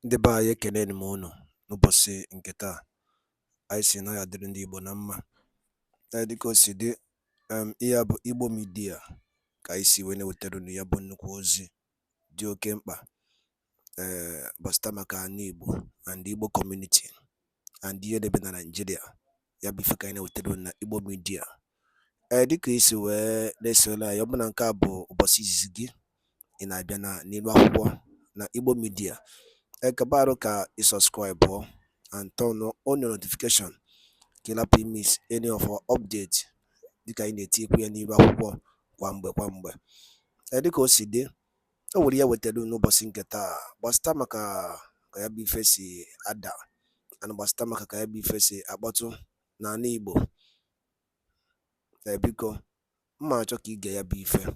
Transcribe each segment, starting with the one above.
Ndị be anyị ekeneni m unu n'ụbọchị nke taa. Anyị sị na ya dịrị ndị Igbo na mma. Dịka o si dị, ihe a bụ Igbo Media ka anyị si wee na-ewetara unu ya bụ nnukwu ozi dị oke mkpa gbasata maka ana Igbo and Igbo community and ihe debe na Nigeria. Ya bụ ife ka anyị na-ewetara unu na Igbo Media. Dịka isi wee na-esole anyị, ọ bụ na nke a bụ ụbọchị izizi gị ị na-abịa n'ilu akwụkwọ na Igbo Media, kabaru ka subscribe and turn on your notification ka ị lapụ miss any of our update dịka anyị na-etikwu ya n'ilu akwụkwọ kwa mgbe. Dịka o si dị, o nwere ya wetara n'ụbọchị nke taa gbasata maka ka ya bụ ife si ada and gbasata maka ka ya bụ ife si akpọtụ n'ala Igbo. Biko mma achọ ka ige ya bụ ife.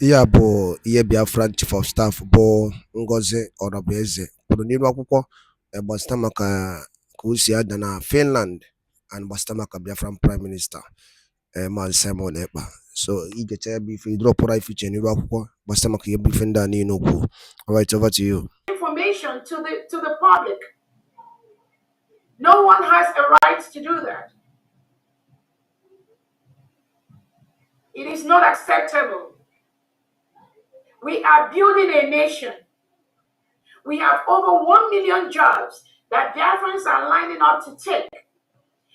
Ihe a bụ ihe Biafran Chief of Staff bụ Ngozi Orabueze kwuru n'ilu akwụkwọ gbasata maka ka o si ada na Finland and gbasata maka Biafran Prime Minister Maazị Simon Ekpa. So igecha ya bụ ife idropụra ife iche n'ilu akwụkwọ gbasata maka ihe bụ ife ndị a niile okwu. All right, over to you. Information to the public. No one has a right to do that. It is not acceptable. We are building a nation. We have over 1 million jobs that Biafrans are lining up to take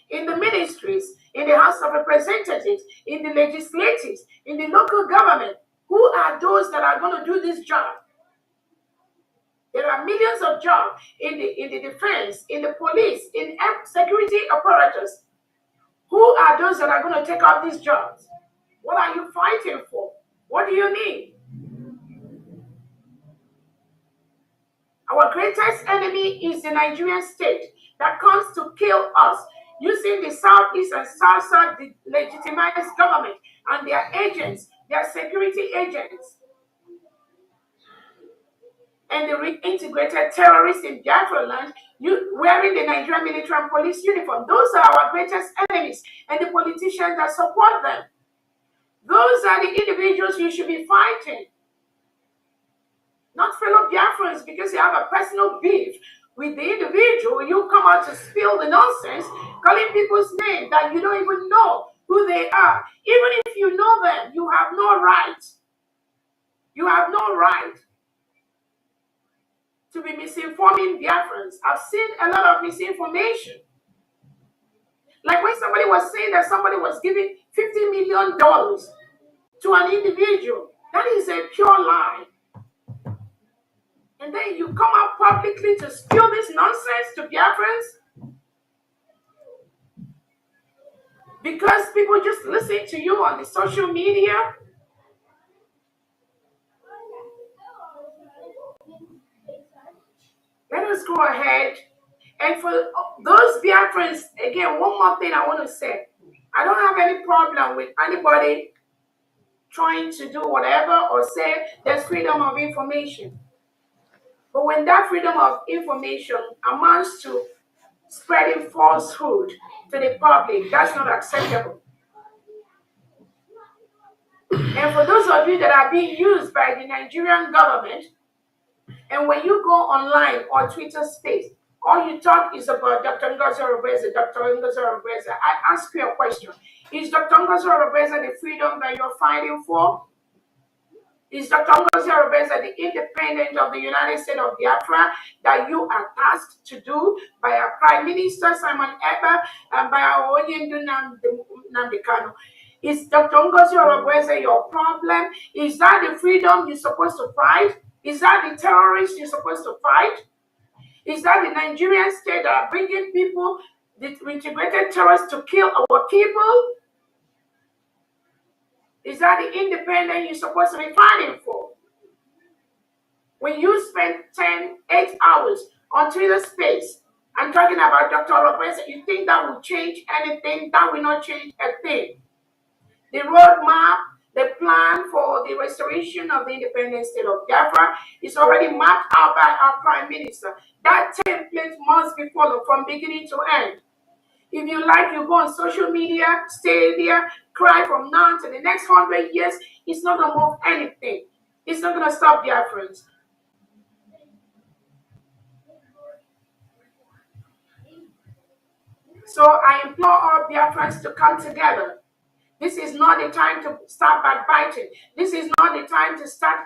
in the ministries, in the House of Representatives, in the legislatives, in the local government. Who are those that are going to do this job? There are millions of jobs in the defense, in the police, in security apparatus. Who are those that are going to take up these jobs? What are you fighting for? What do you need? Our greatest enemy is the Nigerian state that comes to kill us using the Southeast and South legitimized government and their agents, their security agents, and the reintegrated terrorists in Biafra land wearing the Nigerian military and police uniform. Those are our greatest enemies, and the politicians that support them. Those are the individuals you should be fighting. Not fellow Biafrans, because you have a personal beef with the individual. You come out to spill the nonsense, calling people's names that you don't even know who they are. Even if you know them, you have no right. You have no right to be misinforming Biafrans. I've seen a lot of misinformation. Like when somebody was saying that somebody was giving $50 million to an individual. That is a pure lie. And then you come out publicly to spill this nonsense to Biafrans because people just listen to you on the social media. Let us go ahead. And for those Biafrans, again, one more thing I want to say. I don't have any problem with anybody trying to do whatever or say there's freedom of information. But when that freedom of information amounts to spreading falsehood to the public, that's not acceptable. And for those of you that are being used by the Nigerian government, and when you go online or Twitter space, all you talk is about Dr. Ngozi Orabueze, Dr. Ngozi Orabueze. I ask you a question. Is Dr. Ngozi Orabueze the freedom that you're fighting for? Is Dr. Ngozi Orabueze the independent of the United States of Biafra that you are tasked to do by our Prime Minister, Simon Ekpa, and by our Onyendu Nnamdi Kanu? Is Dr. Ngozi Orabueze your problem? Is that the freedom you're supposed to fight? Is that the terrorists you're supposed to fight? Is that the Nigerian state that are bringing people, the integrated terrorists to kill our people? Is that the independent you're supposed to be fighting for? When you spend 8 hours on Twitter space and talking about Dr. Orabueze, you think that will change anything? That will not change a thing. The roadmap, the plan for the restoration of the independent state of Biafra is already mapped out by our Prime Minister. That template must be followed from beginning to end. If you like, you go on social media, stay there, cry from now to the next 100 years. It's not going to move anything. It's not going to stop Biafrans. So I implore all Biafrans to come together. This is not the time to start backbiting. This is not the time to start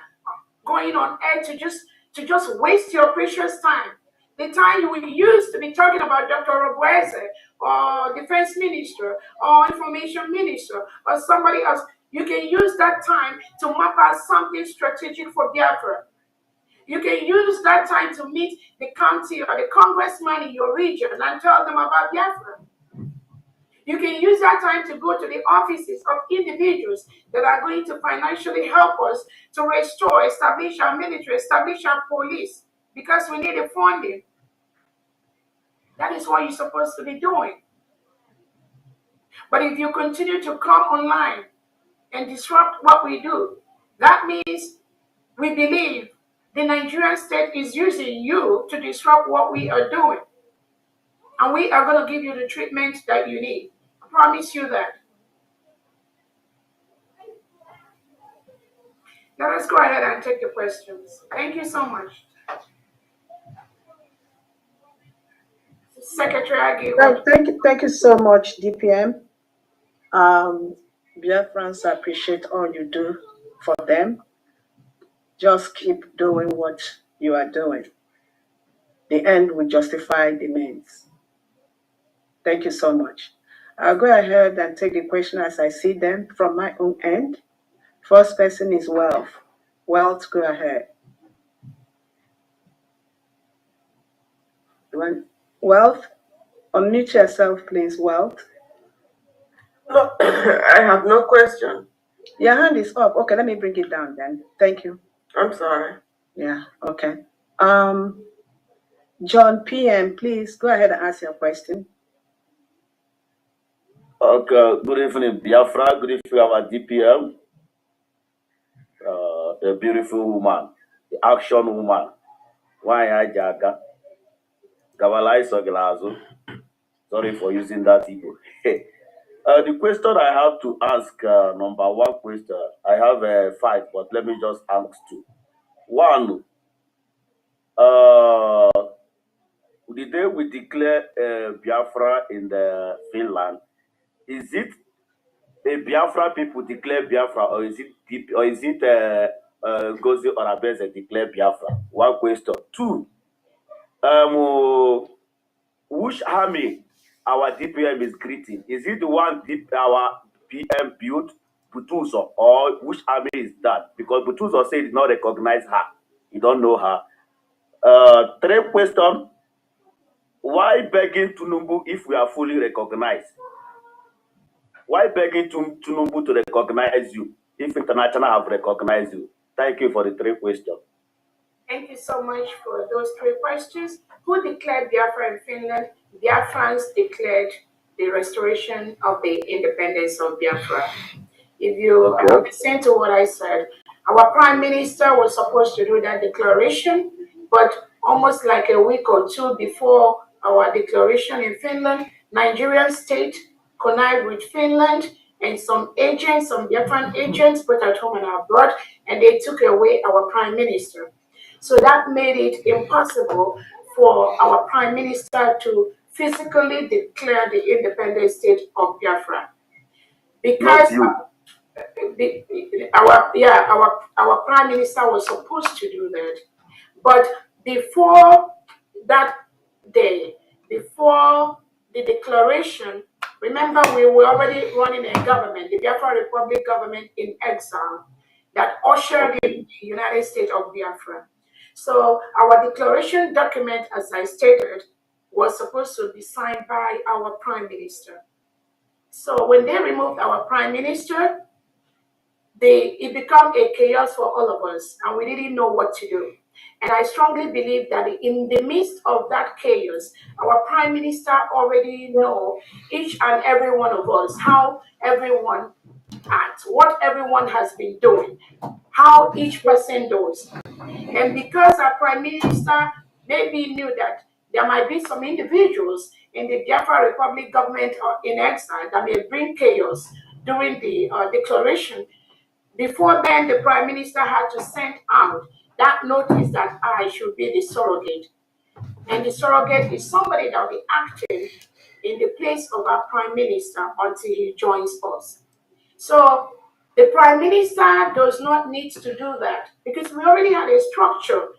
going on air to just waste your precious time. The time you will use to be talking about Dr. ORABUEZE or Defense Minister or Information Minister or somebody else, you can use that time to map out something strategic for Biafra. You can use that time to meet the county or the congressman in your region and tell them about Biafra. You can use that time to go to the offices of individuals that are going to financially help us to restore, establish our military, establish our police, because we need the funding. That is what you're supposed to be doing. But if you continue to come online and disrupt what we do, that means we believe the Nigerian state is using you to disrupt what we are doing. And we are going to give you the treatment that you need. I promise you that. Let us go ahead and take the questions. Thank you so much. Secretary IGBO. Thank you so much, DPM. Biafrans appreciate all you do for them. Just keep doing what you are doing. The end will justify the means. Thank you so much. I'll go ahead and take the question as I see them from my own end. First person is Wealth. Wealth, go ahead. Wealth, unmute yourself, please, Wealth. No, I have no question. Your hand is up. Okay, let me bring it down then. Thank you. I'm sorry. Yeah, okay. John PM, please go ahead and ask your question. Okay, good evening, Biafra. Good evening, our DPM. The beautiful woman, the action woman. Why I jaga? Gavalai Soglazo. Sorry for using that Igbo. The question I have to ask, number one question, I have 5, but let me just ask 2. One, the day we declare Biafra in the Finland, is it a Biafra people declare Biafra, or is it Ngozi ORABUEZE declare Biafra? One question. 2, which army our DPM is greeting? Is it the one our PM built, Butuzo, or which army is that? Because Butuzo said he did not recognize her. He don't know her. 3 question. Why begging Tinubu if we are fully recognized? Why begging Tinubu to recognize you if international have recognized you? Thank you for the 3 questions. Thank you so much for those 3 questions. Who declared Biafra in Finland? Biafrans declared the restoration of the independence of Biafra. If you listen to what I said, our Prime Minister was supposed to do that declaration, but almost like a week or 2 before our declaration in Finland, Nigerian state connived with Finland and some agents, some Biafran agents, both at home and abroad, and they took away our Prime Minister. So that made it impossible for our Prime Minister to physically declare the independent state of Biafra. Because our Prime Minister was supposed to do that. But before that day, before the declaration, remember we were already running a government, the Biafra Republic government in exile, that ushered in the United States of Biafra. So our declaration document, as I stated, was supposed to be signed by our Prime Minister. So when they removed our Prime Minister, it became a chaos for all of us, and we didn't know what to do. And I strongly believe that in the midst of that chaos, our Prime Minister already know each and every one of us, how everyone acts, what everyone has been doing, how each person does. And because our Prime Minister maybe knew that there might be some individuals in the Biafra Republic government in exile that may bring chaos during the declaration, before then the Prime Minister had to send out that notice that I should be the surrogate. And the surrogate is somebody that will be acting in the place of our Prime Minister until he joins us. So the Prime Minister does not need to do that because we already had a structure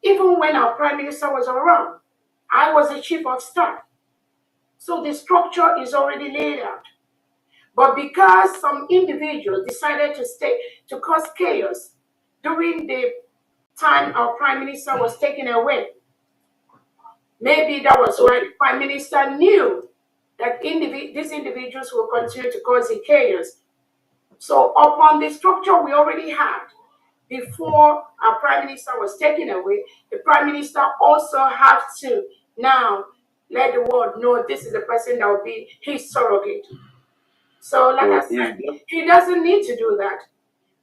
even when our Prime Minister was around. I was the Chief of Staff. So the structure is already laid out. But because some individuals decided to cause chaos during the time our Prime Minister was taken away, maybe that was why the Prime Minister knew that these individuals will continue to cause the chaos. So upon the structure we already had, before our Prime Minister was taken away, the Prime Minister also has to now let the world know this is the person that will be his surrogate. So, like I said, he doesn't need to do that.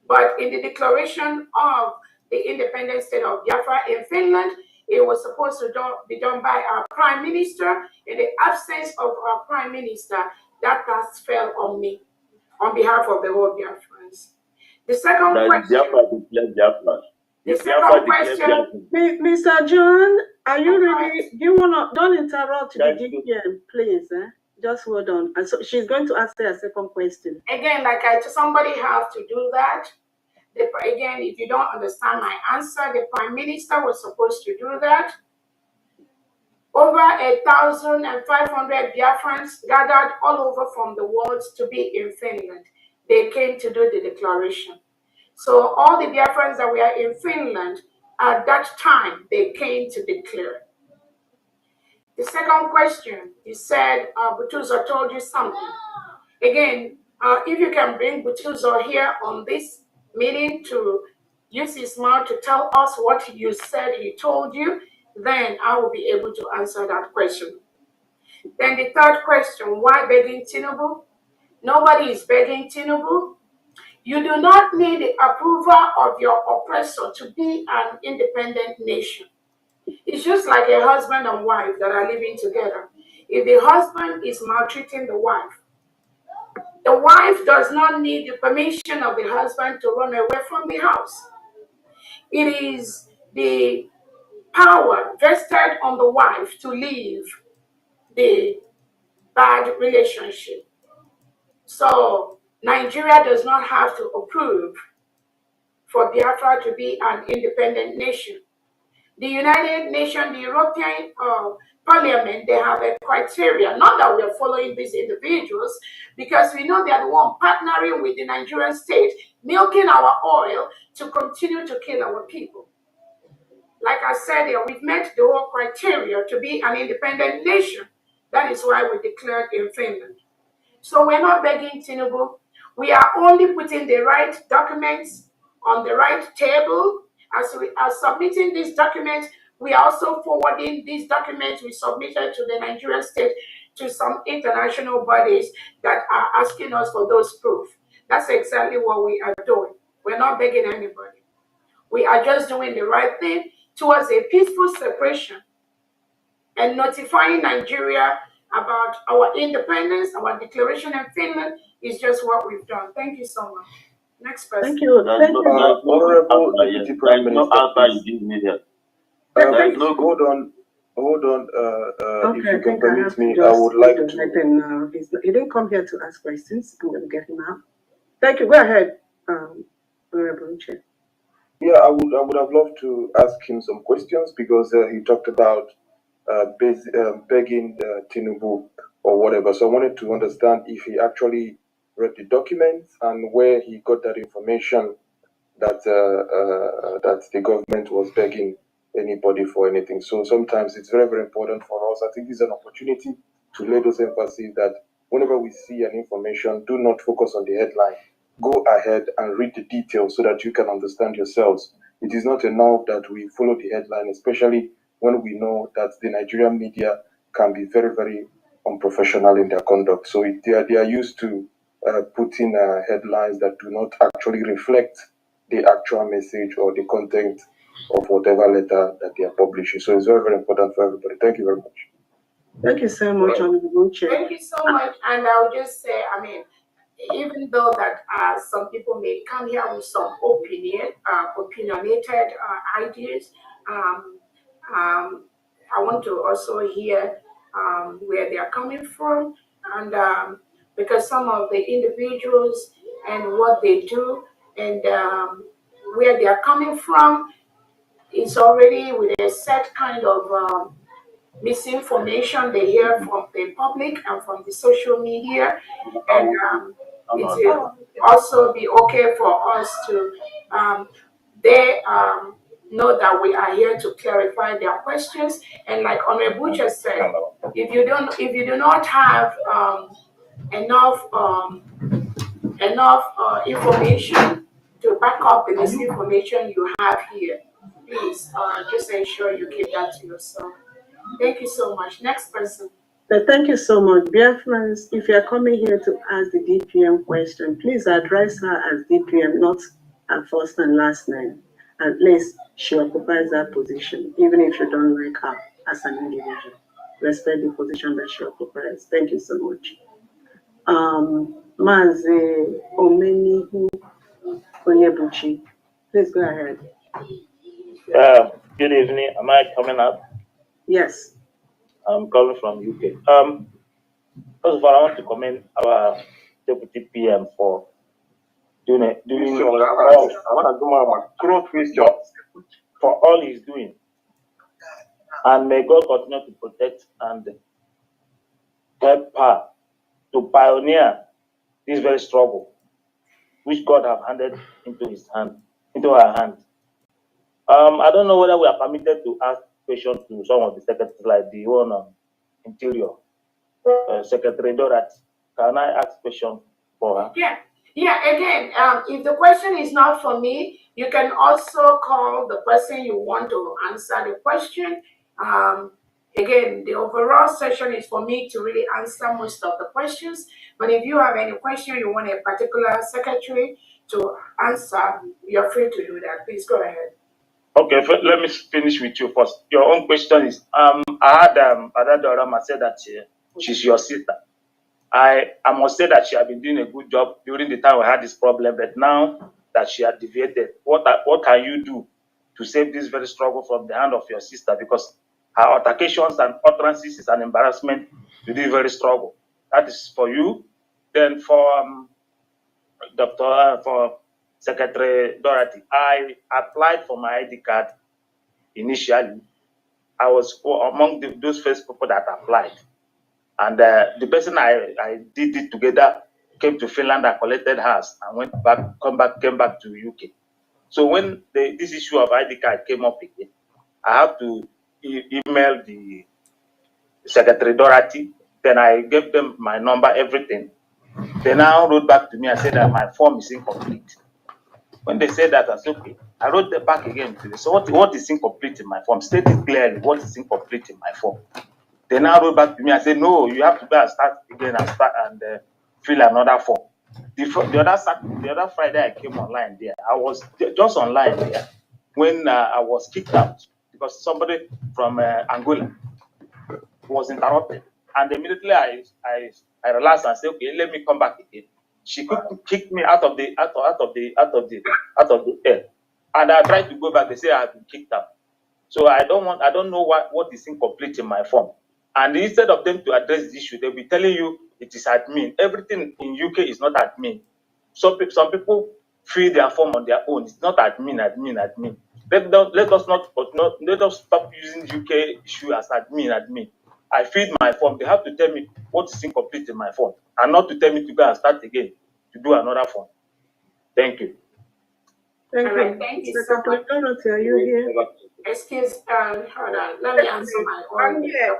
But in the declaration of the independent state of Biafra in Finland, it was supposed to be done by our Prime Minister. In the absence of our Prime Minister, that task fell on me, on behalf of the whole Biafrans. The second question. Mr. John, are you really? Do you wanna? Don't interrupt the DPM, please. Just hold on. And so she's going to ask her a second question. Again, somebody has to do that. Again, if you don't understand my answer, the Prime Minister was supposed to do that. Over 1,500 Biafrans gathered all over from the world to be in Finland. They came to do the declaration. So all the Biafrans that were in Finland at that time, they came to declare. The second question, you said Butuzo told you something. Again, if you can bring Butuzo here on this meeting to use his mouth to tell us what you said he told you, then I will be able to answer that question. Then the third question, why begging Tinubu? Nobody is begging Tinubu. You do not need the approval of your oppressor to be an independent nation. It's just like a husband and wife that are living together. If the husband is maltreating the wife does not need the permission of the husband to run away from the house. It is the power vested on the wife to leave the bad relationship. So Nigeria does not have to approve for Biafra to be an independent nation. The United Nations, the European Parliament, they have a criteria. Not that we are following these individuals, because we know they are the one partnering with the Nigerian state, milking our oil to continue to kill our people. Like I said, we've met the whole criteria to be an independent nation. That is why we declared in Finland. So we're not begging Tinubu. We are only putting the right documents on the right table. As we are submitting these documents, we are also forwarding these documents we submitted to the Nigerian state to some international bodies that are asking us for those proof. That's exactly what we are doing. We're not begging anybody. We are just doing the right thing towards a peaceful separation and notifying Nigeria about our independence, our declaration in Finland is just what we've done. Thank you so much. Next person. Thank you. Honorable Deputy Prime Minister. Hold on. Okay, if you can permit me, I would like to. He didn't come here to ask questions. I'm going to get him out. Thank you. Go ahead, Honorable Chair. Yeah, I would have loved to ask him some questions because he talked about begging Tinubu or whatever. So I wanted to understand if he actually read the documents and where he got that information that that the government was begging anybody for anything. So sometimes it's very, very important for us. I think it's an opportunity to lay those emphasis that whenever we see an information, do not focus on the headline. Go ahead and read the details so that you can understand yourselves. It is not enough that we follow the headline, especially when we know that the Nigerian media can be very, very unprofessional in their conduct. So they are used to putting headlines that do not actually reflect the actual message or the content of whatever letter that they are publishing. So it's very, very important for everybody. Thank you very much. Thank you so much, Honorable Chair. Thank you so much. And I'll just say, even though that some people may come here with some opinionated ideas, I want to also hear where they are coming from, and because some of the individuals and what they do and where they are coming from is already with a set kind of misinformation they hear from the public and from the social media, and it will also be okay for us to they know that we are here to clarify their questions. And like Honorable Butcher said, if you do not have enough information to back up the misinformation you have here, please just ensure you keep that to yourself. Thank you so much. Next person. Thank you so much. Biafrans, if you are coming here to ask the DPM question, please address her as DPM, not her first and last name. At least she occupies that position, even if you don't like her as an individual. Respect the position that she occupies. Thank you so much. Mazi Omenihu Onyebuchi, please go ahead. Good evening. Am I coming up? Yes. I'm calling from UK. First of all, I want to commend our deputy PM for doing for all he's doing. And may God continue to protect and help her to pioneer this very struggle, which God have handed into her hand. I don't know whether we are permitted to ask questions to some of the secretaries, like the one on Interior, Secretary Dorothy. Can I ask question for her? Yeah. Again, if the question is not for me, you can also call the person you want to answer the question. Again, the overall session is for me to really answer most of the questions. But if you have any question you want a particular secretary to answer, you're free to do that. Please go ahead. Okay, let me finish with you first. Your own question is, I had Adadorama said that she's your sister. I must say that she had been doing a good job during the time we had this problem, but now that she had deviated, what can you do to save this very struggle from the hand of your sister? Because her altercations and utterances is an embarrassment to this very struggle. That is for you. Then for for Secretary Dorothy, I applied for my ID card initially. I was among those first people that applied. And the person I did it together came to Finland. I collected hers and came back to UK. So when this issue of ID card came up again, I have to email the Secretary Dorothy. Then I gave them my number, everything. They now wrote back to me and said that my form is incomplete. When they said that, I said, okay. I wrote them back again to this. So what is incomplete in my form? State it clearly. What is incomplete in my form? They now wrote back to me and said, no, you have to go and start again and fill another form. The other Friday I came online there. I was just online there when I was kicked out because somebody from Angola was interrupted. And immediately I relaxed and said, okay, let me come back again. She kicked me out of the air. And I tried to go back. They say I have been kicked out. So I don't know what is incomplete in my form. And instead of them to address the issue, they'll be telling you it is admin. Everything in UK is not admin. Some people fill their form on their own. It's not admin. Let us stop using UK issue as admin. I filled my form. They have to tell me what is incomplete in my form, and not to tell me to go and start again to do another form. Thank you. Thank you. Thank you so much. Dorothy, are you here? Excuse, hold on. Let me answer my own. I'm here.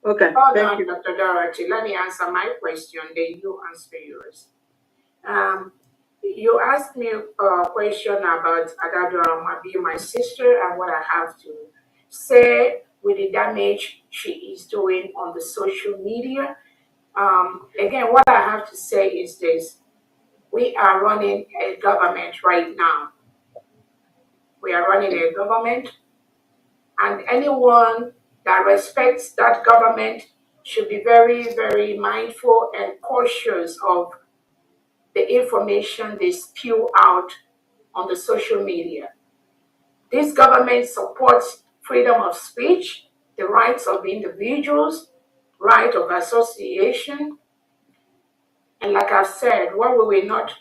Okay. Hold thank on, you. Dr. Dorothy. Let me answer my question, then you answer yours. You asked me a question about Adadorama being my sister and what I have to say with the damage she is doing on the social media. Again, what I have to say is this. We are running a government right now. We are running a government, and anyone that respects that government should be very, very mindful and cautious of the information they spew out on the social media. This government supports freedom of speech, the rights of individuals, right of association. And like I said, what we will not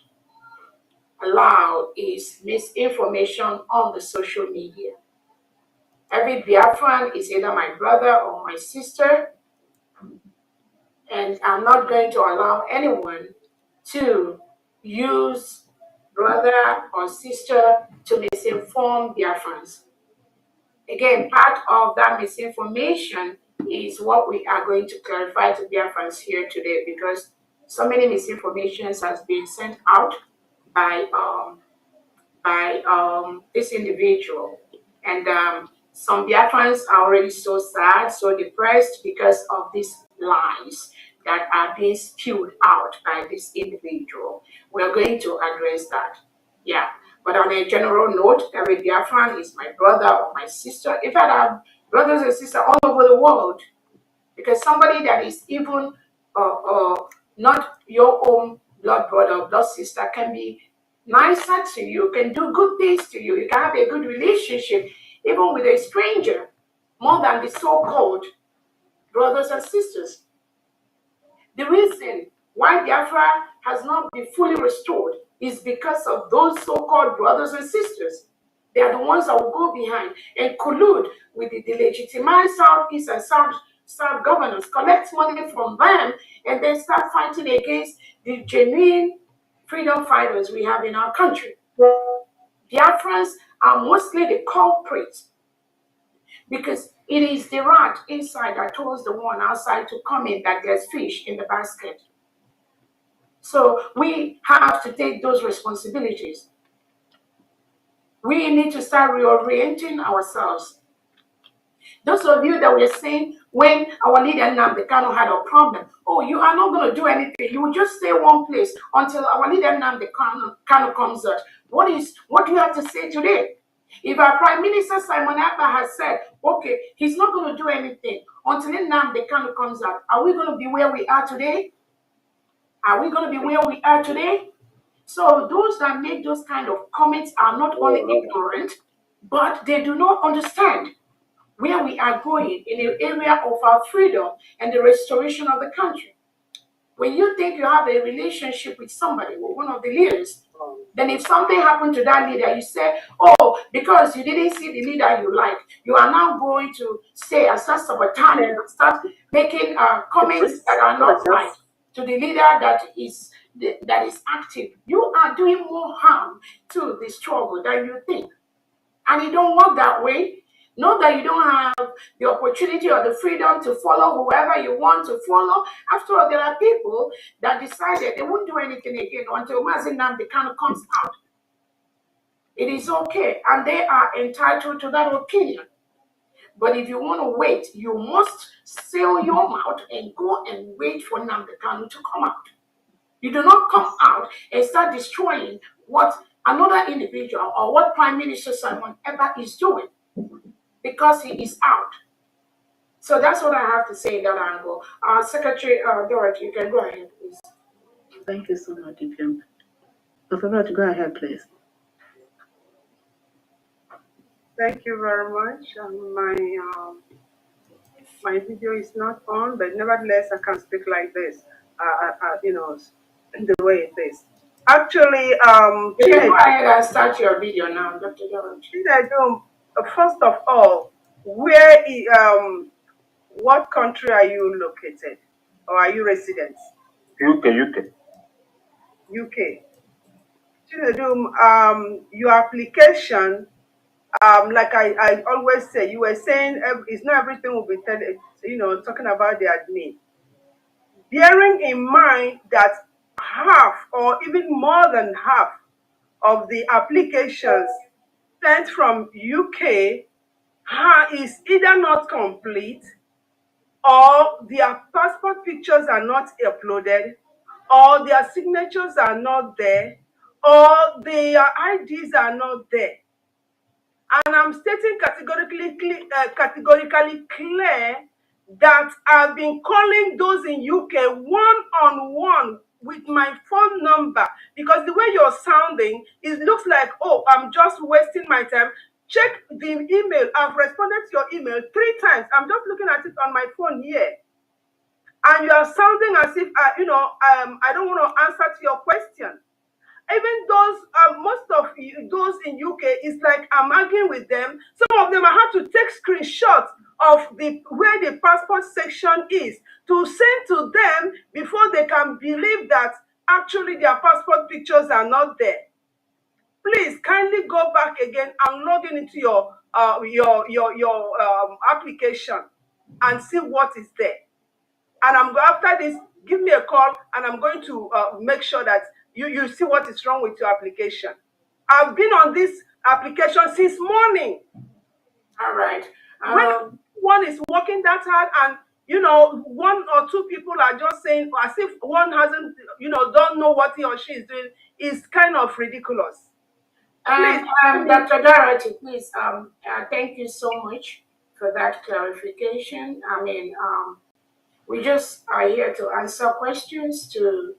allow is misinformation on the social media. Every Biafran is either my brother or my sister, and I'm not going to allow anyone to use brother or sister to misinform Biafrans. Again, part of that misinformation is what we are going to clarify to Biafrans here today, because so many misinformations has been sent out by this individual. And some Biafrans are already so sad, so depressed because of these lies that are being spewed out by this individual. We're going to address that. Yeah. But on a general note, every Biafran is my brother or my sister. In fact, I have brothers and sisters all over the world, because somebody that is even not your own blood brother or blood sister can be nicer to you, can do good things to you. You can have a good relationship even with a stranger, more than the so-called brothers and sisters. The reason why Biafra has not been fully restored is because of those so-called brothers and sisters. They are the ones that will go behind and collude with the delegitimized Southeast and South governors, collect money from them, and then start fighting against the genuine freedom fighters we have in our country. Biafrans are mostly the culprits, because it is the rat inside that tells the one outside to come in that there's fish in the basket. So we have to take those responsibilities. We need to start reorienting ourselves. Those of you that were saying when our leader Nnamdi Kanu had a problem, oh, you are not going to do anything. You will just stay one place until our leader Nnamdi Kanu comes out. What do you have to say today? If our Prime Minister Simon Ekpa has said, okay, he's not going to do anything until Nnamdi Kanu comes out, are we going to be where we are today? Are we going to be where we are today? So those that make those kind of comments are not only ignorant, but they do not understand where we are going in the area of our freedom and the restoration of the country. When you think you have a relationship with somebody, with one of the leaders, then if something happened to that leader, you say, oh, because you didn't see the leader you like, you are now going to say and start sabotaging and start making comments that are not right to the leader that is active. You are doing more harm to the struggle than you think. And you don't work that way. Know that you don't have the opportunity or the freedom to follow whoever you want to follow. After all, there are people that decided they won't do anything again until Mazi Nnamdi Kanu comes out. It is okay, and they are entitled to that opinion. But if you want to wait, you must seal your mouth and go and wait for Nnamdi Kanu to come out. You do not come out and start destroying what another individual or what Prime Minister Simon Ekpa is doing, because he is out. So that's what I have to say in that angle. Secretary Dorothy, you can go ahead, please. Thank you so much, Ikem. Dr. Dorothy, go ahead, please. Thank you very much. My video is not on, but nevertheless, I can speak like this. The way it is. Actually, You can go ahead and start your video now, Dr. Dorothy. First of all, what country are you located, or are you residents? UK. UK. Your application, like I always say, you were saying it's not everything will be talking about the admin. Bearing in mind that half or even more than half of the applications sent from UK is either not complete, or their passport pictures are not uploaded, or their signatures are not there, or their IDs are not there. And I'm stating categorically clear that I've been calling those in UK one-on-one with my phone number, because the way you're sounding, it looks like, oh, I'm just wasting my time. Check the email. I've responded to your email 3 times. I'm just looking at it on my phone here. and you are sounding as if, I don't want to answer to your question. Even those, most of those in UK, it's like I'm arguing with them. Some of them I have to take screenshots of where the passport section is to send to them before they can believe that actually their passport pictures are not there. Please kindly go back again and log into your application and see what is there. And after this, give me a call, and I'm going to make sure that you see what is wrong with your application. I've been on this application since morning. All right. When one is working that hard, and one or two people are just saying as if one hasn't, don't know what he or she is doing, is kind of ridiculous. Please, Dr. Dorothy, please, thank you so much for that clarification. I mean, we just are here to answer questions to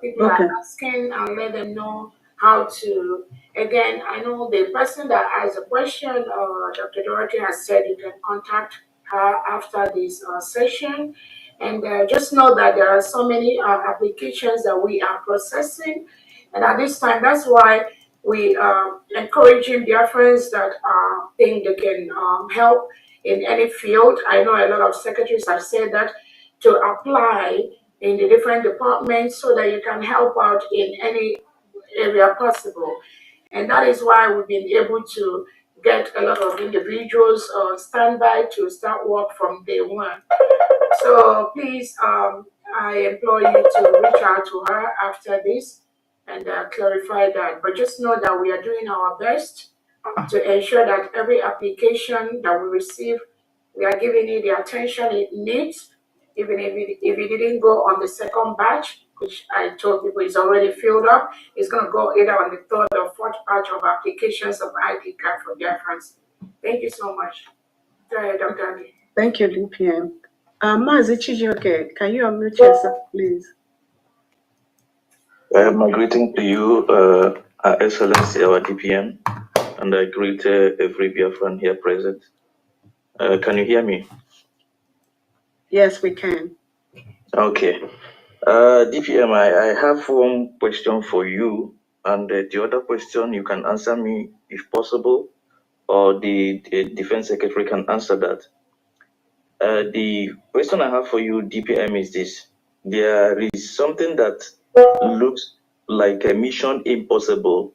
people Okay. are asking and let them know how to. Again, I know the person that has a question, Dr. Dorothy has said you can contact her after this session. And just know that there are so many applications that we are processing. And at this time, that's why we are encouraging Biafrans that think they can help in any field. I know a lot of secretaries have said that to apply in the different departments so that you can help out in any area possible. And that is why we've been able to get a lot of individuals on standby to start work from day one. So please, I implore you to reach out to her after this and clarify that. But just know that we are doing our best to ensure that every application that we receive, we are giving it the attention it needs. Even if it didn't go on the second batch, which I told people is already filled up, it's going to go either on the third or fourth batch of applications of ID card for Biafrans. Thank you so much. Go ahead, Dr. Adi. Thank you, DPM. Mazi Chijioke, can you unmute yourself, please? My greeting to you, Our Excellency, our DPM, and I greet every Biafran here present. Can you hear me? Yes, we can. Okay. DPM, I have one question for you, and the other question you can answer me if possible, or the Defense Secretary can answer that. The question I have for you, DPM, is this. There is something that looks like a mission impossible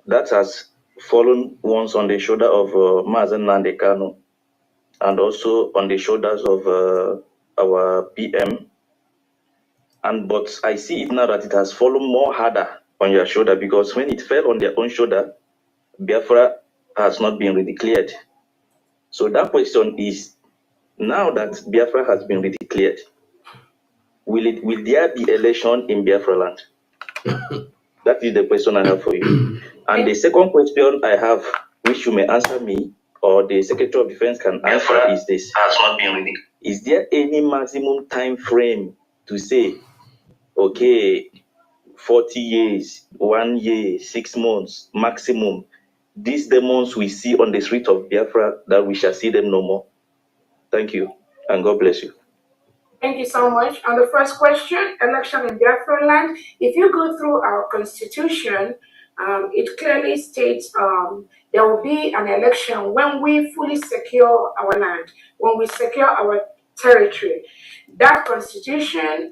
that has fallen once on the shoulder of Mazen Nandekano and also on the shoulders of our PM. But I see it now that it has fallen more harder on your shoulder, because when it fell on their own shoulder, Biafra has not been redeclared. So that question is, now that Biafra has been redeclared, will there be election in Biafra land? That is the question I have for you. And the second question I have, which you may answer me, or the Secretary of Defense can answer, is this. Is there any maximum time frame to say, okay, 40 years, 1 year, 6 months, maximum, these demons we see on the street of Biafra, that we shall see them no more? Thank you, and God bless you. Thank you so much. On the first question, election in Biafra land, if you go through our constitution, it clearly states there will be an election when we fully secure our land, when we secure our territory. That constitution,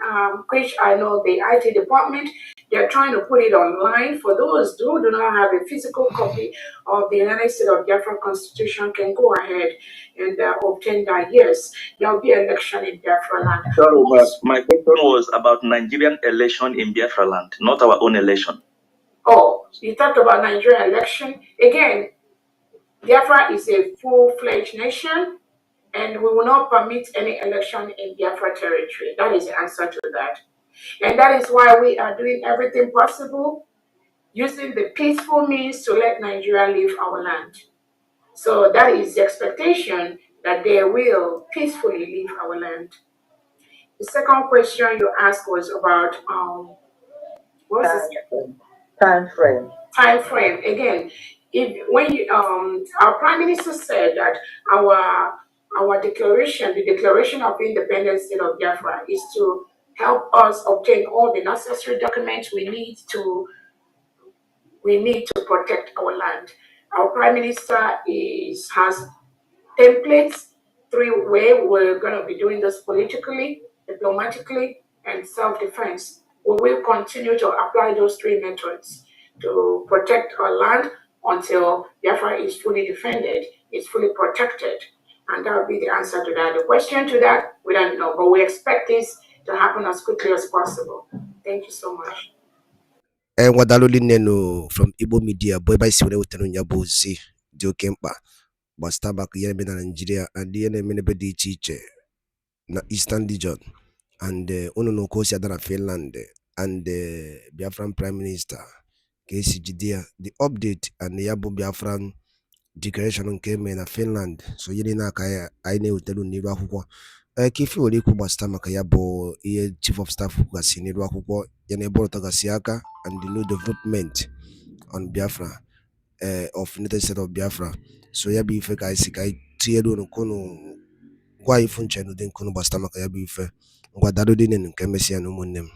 which I know the IT department, they're trying to put it online for those who do not have a physical copy of the United States of Biafra Constitution can go ahead and obtain that. Yes, there will be election in Biafra land. Sorry, my question was about Nigerian election in Biafra land, not our own election. Oh, you talked about Nigerian election. Again, Biafra is a full-fledged nation, and we will not permit any election in Biafra territory. That is the answer to that. And that is why we are doing everything possible, using the peaceful means to let Nigeria leave our land. So that is the expectation, that they will peacefully leave our land. The second question you asked was about what was this? Time frame. Time frame. Again, when you, our Prime Minister said that our our declaration, the Declaration of Independence State of Biafra, is to help us obtain all the necessary documents we need to protect our land. Our Prime Minister has templates, three way we're going to be doing this: politically, diplomatically, and self-defense. We will continue to apply those three methods to protect our land until Biafra is fully defended, is fully protected. And that will be the answer to that. The question to that, we don't know, but we expect this to happen as quickly as possible. Thank you so much. Wadaloli neno from Igbo media, boy by Siwene Utenu Nyabozi, Dio Kempa, Bastabak Yemen and Nigeria, and the enemy di chiche na Eastern region, and Ono no Kosia than Finland, and the Biafran Prime Minister, Casey Judea, the update and the Yabo Biafran declaration came in Finland, so Yelina Kaya, I know Utelu Niva Huko. Kifi waliku basta maka yabo iye chief of staff kugasinirwa kuko yaneboro tagasiaka and the new development on Biafra of United States of Biafra. So yabi ife ka isi ka tiedo no kono kwa ifunche no den kono basta maka yabi ife ngwa dado dinen nke mesia no monem.